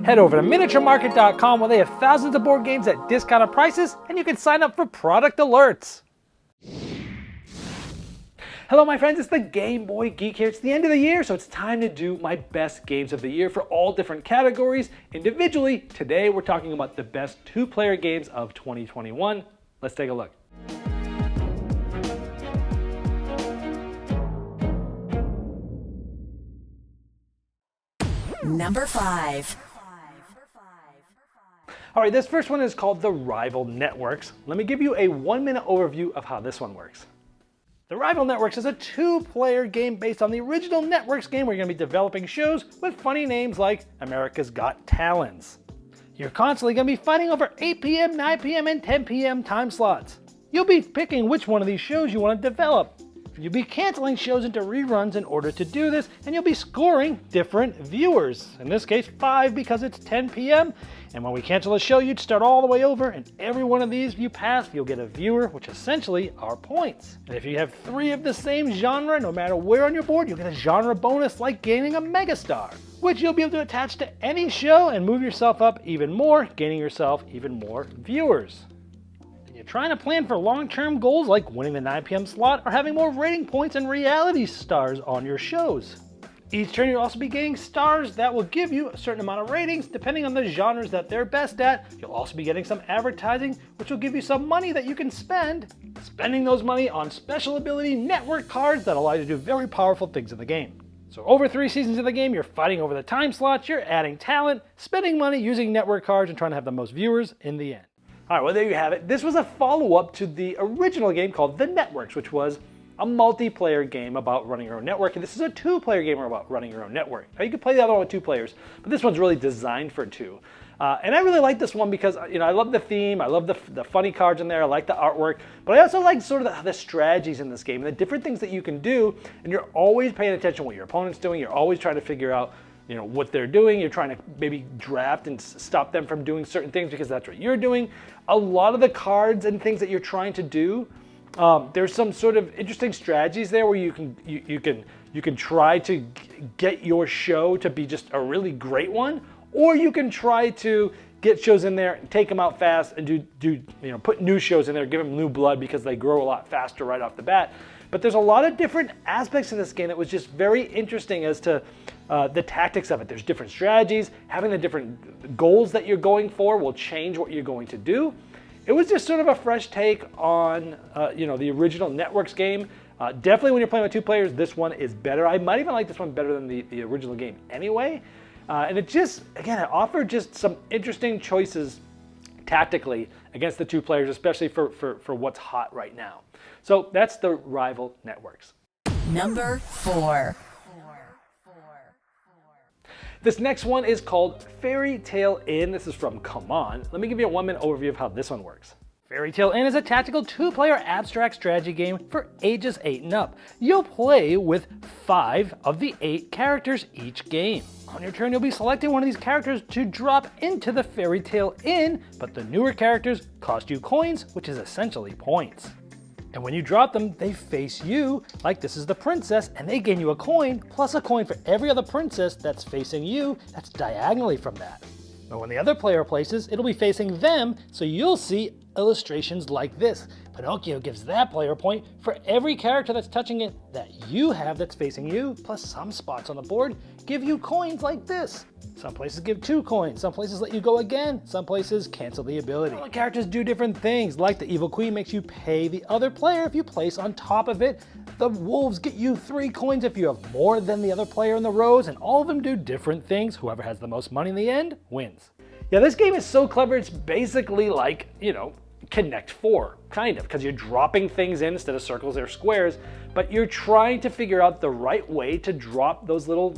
Head over to miniaturemarket.com where they have thousands of board games at discounted prices, and you can sign up for product alerts. Hello my friends, it's the Game Boy Geek here. It's the end of the year, so it's time to do my best games of the year for all different categories. Individually, today we're talking about the best two-player games of 2021. Let's take a look. Number 5. All right, this first one is called The Rival Networks. Let me give you a 1-minute overview of how this one works. The Rival Networks is a two-player game based on the original Networks game where you're going to be developing shows with funny names like America's Got Talents. You're constantly going to be fighting over 8 p.m., 9 p.m., and 10 p.m. time slots. You'll be picking which one of these shows you want to develop. You'll be canceling shows into reruns in order to do this, and you'll be scoring different viewers. In this case, 5 because it's 10 p.m. And when we cancel a show, you'd start all the way over, and every one of these you pass, you'll get a viewer, which essentially are points. And if you have 3 of the same genre, no matter where on your board, you'll get a genre bonus like gaining a megastar, which you'll be able to attach to any show and move yourself up even more, gaining yourself even more viewers. You're trying to plan for long-term goals like winning the 9 p.m. slot or having more rating points and reality stars on your shows. Each turn you'll also be getting stars that will give you a certain amount of ratings depending on the genres that they're best at. You'll also be getting some advertising, which will give you some money that you can spending those money on special ability network cards that allow you to do very powerful things in the game. So over 3 seasons of the game, you're fighting over the time slots, you're adding talent, spending money, using network cards, and trying to have the most viewers in the end. All right, well, there you have it. This was a follow-up to the original game called The Networks, which was a multiplayer game about running your own network. And this is a two-player game about running your own network. Now, you can play the other one with 2 players, but this one's really designed for 2. And I really like this one because, I love the theme. I love the funny cards in there. I like the artwork. But I also like sort of the strategies in this game and the different things that you can do. And you're always paying attention to what your opponent's doing. You're always trying to figure out what they're doing. You're trying to maybe draft and stop them from doing certain things because that's what you're doing. A lot of the cards and things that you're trying to do, there's some sort of interesting strategies there where you can try to get your show to be just a really great one, or you can try to get shows in there and take them out fast and put new shows in there, give them new blood because they grow a lot faster right off the bat. But there's a lot of different aspects in this game that was just very interesting as to the tactics of it. There's different strategies. Having the different goals that you're going for will change what you're going to do. It was just sort of a fresh take on the original Networks game. Definitely when you're playing with 2 players, this one is better. I might even like this one better than the original game anyway. And it just, again, it offered just some interesting choices tactically against the 2 players, especially for what's hot right now. So that's the Rival Networks. Number 4. This next one is called Fairy Tale Inn. This is from Come On. Let me give you a 1-minute overview of how this one works. Fairy Tale Inn is a tactical 2-player abstract strategy game for ages 8 and up. You'll play with 5 of the 8 characters each game. On your turn, you'll be selecting one of these characters to drop into the Fairy Tale Inn, but the newer characters cost you coins, which is essentially points. And when you drop them, they face you, like this is the princess, and they gain you a coin, plus a coin for every other princess that's facing you, that's diagonally from that. But when the other player places, it'll be facing them, so you'll see illustrations like this. Pinocchio gives that player a point for every character that's touching it that you have that's facing you, plus some spots on the board give you coins like this. Some places give 2 coins, some places let you go again, some places cancel the ability. All the characters do different things, like the Evil Queen makes you pay the other player if you place on top of it. The wolves get you 3 coins if you have more than the other player in the rows, and all of them do different things. Whoever has the most money in the end wins. Yeah, this game is so clever, it's basically like, Connect 4, kind of, because you're dropping things in instead of circles or squares, but you're trying to figure out the right way to drop those little,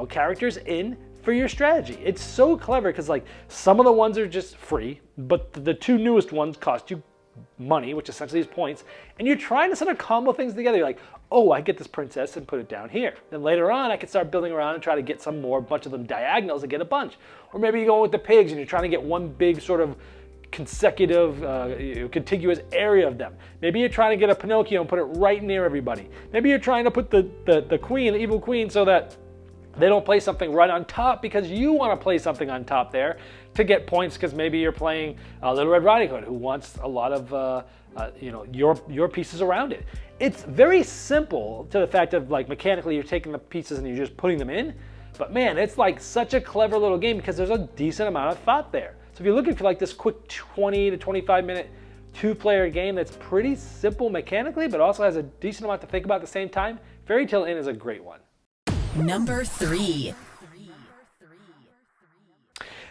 characters in for your strategy. It's so clever because some of the ones are just free, but the 2 newest ones cost you money, which essentially is points, and you're trying to sort of combo things together. You're like, oh, I get this princess and put it down here. Then later on, I can start building around and try to get some more, bunch of them diagonals and get a bunch. Or maybe you go with the pigs and you're trying to get one big sort of consecutive, contiguous area of them. Maybe you're trying to get a Pinocchio and put it right near everybody. Maybe you're trying to put the queen, the evil queen, so that They don't play something right on top because you want to play something on top there to get points, because maybe you're playing Little Red Riding Hood, who wants a lot of your pieces around it. It's very simple to the fact of like mechanically you're taking the pieces and you're just putting them in. But man, it's like such a clever little game because there's a decent amount of thought there. So if you're looking for like this quick 20 to 25 minute two-player game that's pretty simple mechanically, but also has a decent amount to think about at the same time, Fairy Tale Inn is a great one. Number 3.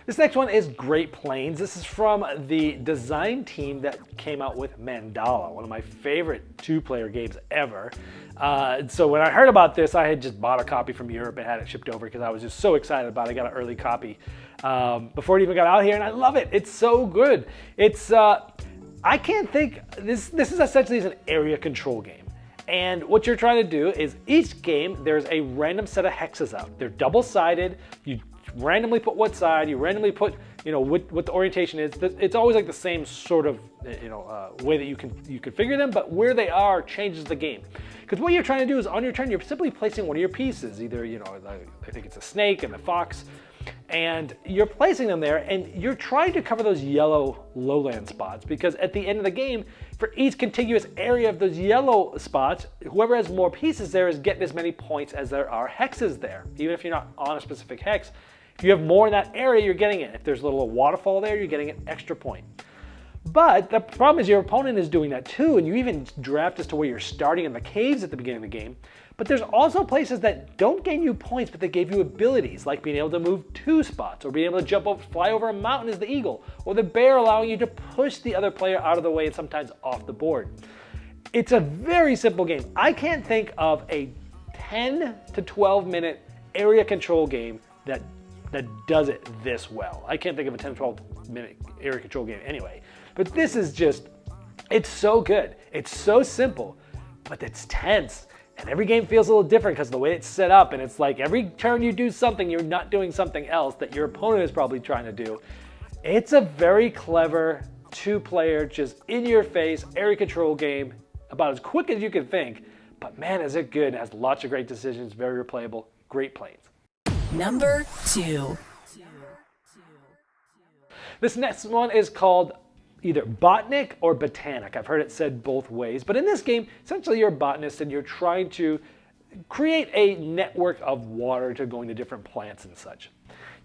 This next one is Great Plains. This is from the design team that came out with Mandala, one of my favorite two-player games ever. So when I heard about this, I had just bought a copy from Europe and had it shipped over because I was just so excited about it. I got an early copy before it even got out here, and I love it. It's so good. It's I can't think. This is essentially an area control game. And what you're trying to do is each game, there's a random set of hexes out. They're double-sided. You randomly put what side, you randomly put, what the orientation is. It's always like the same sort of, way that you configure them, but where they are changes the game. Because what you're trying to do is on your turn, you're simply placing one of your pieces, either, I think it's a snake and a fox, and you're placing them there, and you're trying to cover those yellow lowland spots, because at the end of the game, for each contiguous area of those yellow spots, whoever has more pieces there is getting as many points as there are hexes there. Even if you're not on a specific hex, if you have more in that area, you're getting it. If there's a little waterfall there, you're getting an extra point. But the problem is your opponent is doing that too, and you even draft as to where you're starting in the caves at the beginning of the game. But there's also places that don't gain you points, but they gave you abilities, like being able to move 2 spots, or being able to fly over a mountain as the eagle, or the bear allowing you to push the other player out of the way and sometimes off the board. It's a very simple game. I can't think of a 10 to 12 minute area control game that does it this well. I can't think of a 10 to 12 minute area control game anyway. But this is just, it's so good. It's so simple, but it's tense. And every game feels a little different because of the way it's set up. And it's like every turn you do something, you're not doing something else that your opponent is probably trying to do. It's a very clever two-player, just in-your-face area control game, about as quick as you can think. But man, is it good. It has lots of great decisions, very replayable. Great Plains. Number 2. This next one is called either Botanic or Botanic. I've heard it said both ways. But in this game, essentially you're a botanist and you're trying to create a network of water to go into different plants and such.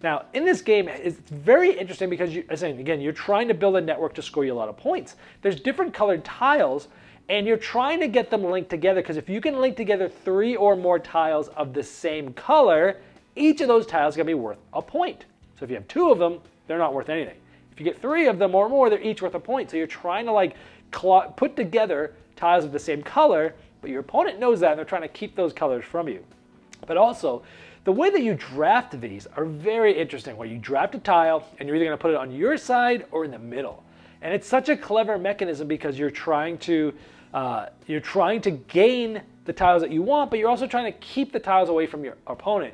Now, in this game, it's very interesting because, you're trying to build a network to score you a lot of points. There's different colored tiles, and you're trying to get them linked together, because if you can link together 3 or more tiles of the same color, each of those tiles is going to be worth a point. So if you have 2 of them, they're not worth anything. If you get 3 of them or more, they're each worth a point. So you're trying to put together tiles of the same color, but your opponent knows that and they're trying to keep those colors from you. But also, the way that you draft these are very interesting, where you draft a tile and you're either going to put it on your side or in the middle. And it's such a clever mechanism because you're trying to gain the tiles that you want, but you're also trying to keep the tiles away from your opponent.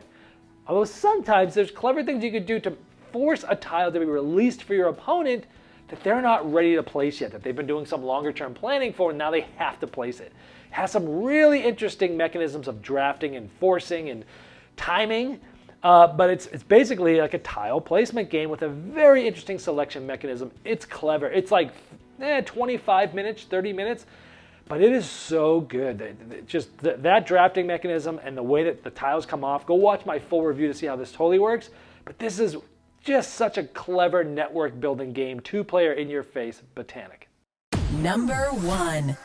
Although sometimes there's clever things you could do to force a tile to be released for your opponent that they're not ready to place yet, that they've been doing some longer term planning for, and now they have to place it. It has some really interesting mechanisms of drafting and forcing and timing, but it's basically like a tile placement game with a very interesting selection mechanism. It's clever. It's like 25 minutes, 30 minutes, but it is so good. Just that drafting mechanism and the way that the tiles come off. Go watch my full review to see how this totally works, but this is just such a clever network building game, 2-player in your face, Botanic. Number 1.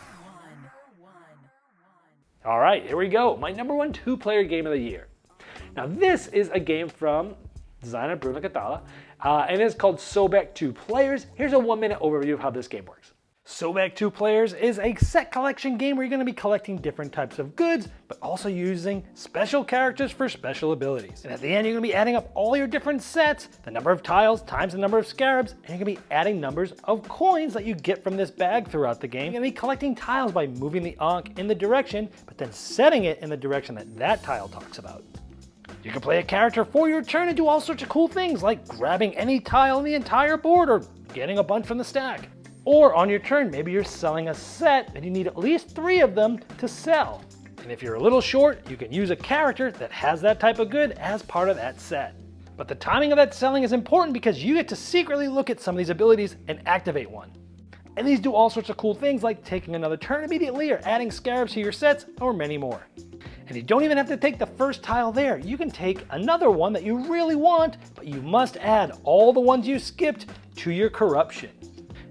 All right, here we go. My number 1 2-player game of the year. Now this is a game from designer Bruno Cathala, and it's called Sobek 2 Players. Here's a 1-minute overview of how this game works. Sobek 2 Players is a set collection game where you're going to be collecting different types of goods, but also using special characters for special abilities. And at the end, you're going to be adding up all your different sets, the number of tiles times the number of scarabs, and you're going to be adding numbers of coins that you get from this bag throughout the game. You're going to be collecting tiles by moving the Ankh in the direction, but then setting it in the direction that tile talks about. You can play a character for your turn and do all sorts of cool things, like grabbing any tile in the entire board or getting a bunch from the stack. Or on your turn, maybe you're selling a set and you need at least 3 of them to sell. And if you're a little short, you can use a character that has that type of good as part of that set. But the timing of that selling is important because you get to secretly look at some of these abilities and activate one. And these do all sorts of cool things like taking another turn immediately or adding scarabs to your sets or many more. And you don't even have to take the first tile there. You can take another one that you really want, but you must add all the ones you skipped to your corruption.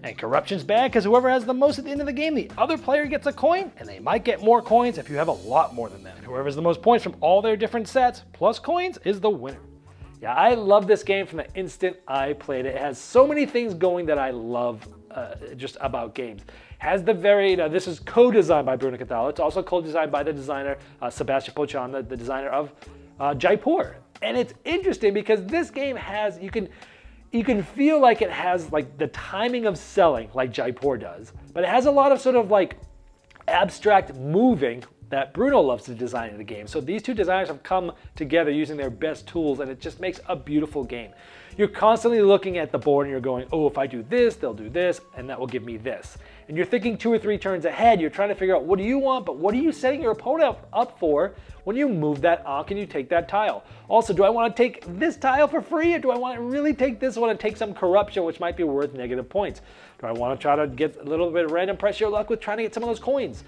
And corruption's bad because whoever has the most at the end of the game, the other player gets a coin, and they might get more coins if you have a lot more than them. And whoever has the most points from all their different sets plus coins is the winner. Yeah, I love this game from the instant I played it. It has so many things going that I love just about games. Has the this is co-designed by Bruno Cathala. It's also co-designed by the designer Sebastian Pochan, the designer of Jaipur. And it's interesting because this game has, you can feel like it has like the timing of selling like Jaipur does, but it has a lot of sort of like abstract moving that Bruno loves to design in the game. So these two designers have come together using their best tools, and it just makes a beautiful game. You're constantly looking at the board and you're going, oh, if I do this, they'll do this, and that will give me this. And you're thinking 2 or 3 turns ahead. You're trying to figure out what do you want, but what are you setting your opponent up for when you move that Ankh and you take that tile? Also, do I want to take this tile for free, or do I want to really take this one and take some corruption, which might be worth negative points? Do I want to try to get a little bit of random pressure luck with trying to get some of those coins?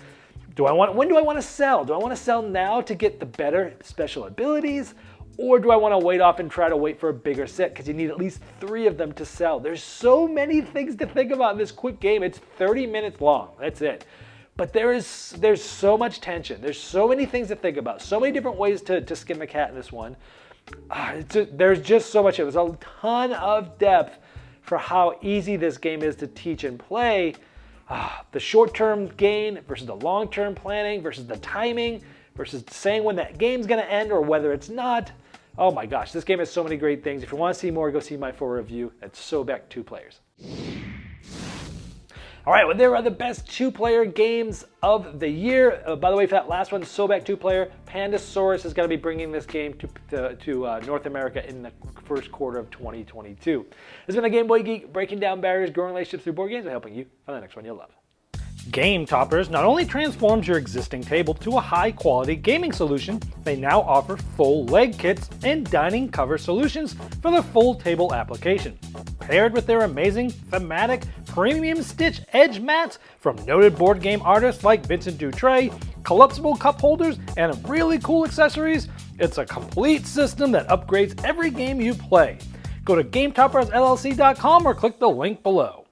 When do I want to sell? Do I want to sell now to get the better special abilities? Or do I want to wait off and try to wait for a bigger set because you need at least 3 of them to sell? There's so many things to think about in this quick game. It's 30 minutes long. That's it. But there's so much tension. There's so many things to think about. So many different ways to skin the cat in this one. There's just so much. There's a ton of depth for how easy this game is to teach and play. The short-term gain versus the long-term planning versus the timing versus saying when that game's going to end or whether it's not. Oh my gosh, this game has so many great things. If you want to see more, go see my full review at Sobek 2 Players. All right, well, there are the best 2-player games of the year. By the way, for that last one, Sobek 2-player, Pandasaurus is going to be bringing this game to North America in the first quarter of 2022. This has been the Game Boy Geek, breaking down barriers, growing relationships through board games, and helping you find the next one you'll love. Game Toppers not only transforms your existing table to a high-quality gaming solution, they now offer full leg kits and dining cover solutions for the full table application. Paired with their amazing, thematic, premium stitch edge mats from noted board game artists like Vincent Dutray, collapsible cup holders, and really cool accessories, it's a complete system that upgrades every game you play. Go to GameToppersLLC.com or click the link below.